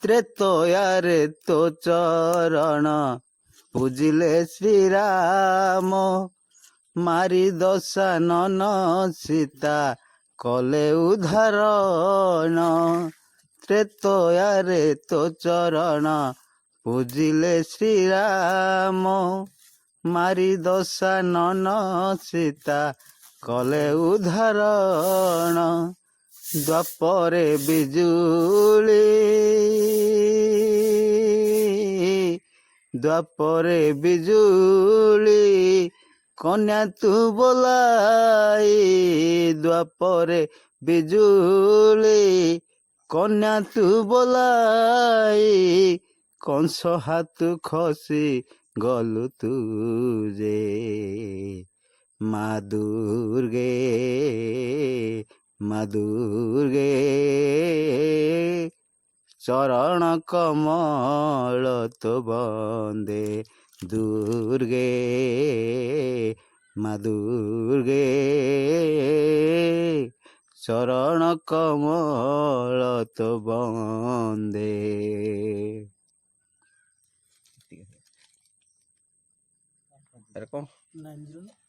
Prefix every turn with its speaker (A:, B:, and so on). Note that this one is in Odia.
A: ତ୍ରେତୟାରେ ତୋ ଚରଣ ପୂଜିଲେ ଶ୍ରୀରାମ ମାରି ଦଶାନନ ସୀତା କଲେ ଉଦ୍ଧାରଣ ତ୍ରେତୟାରେ ତୋ ଚରଣ ପୂଜିଲେ ଶ୍ରୀରାମ ମାରି ଦଶାନନ ସୀତା କଲେ ଉଦ୍ଧାରଣ ଦ୍ୱାପରେ ବିଜୁଳି ଦ୍ୱାପରେ ବିଜୁଳି କନ୍ୟା ତୁ ବୋলাই ଦ୍ୱାପରେ ବିଜୁଳି କନ୍ୟା ତୁ ବୋলাই କଂସ ହାତୁ ଖସି ଗଲୁ ତୁ ଯେ ମା ଦୁର୍ଗେ ମା ଦୁର୍ଗେ ଚରଣ କମଳ ତୋ ବନ୍ଦେ ଦୁର୍ଗେ ମା ଦୁର୍ଗେ ଚରଣ କମଳ ତୋ ବନ୍ଦେ।
B: ନାଇଁ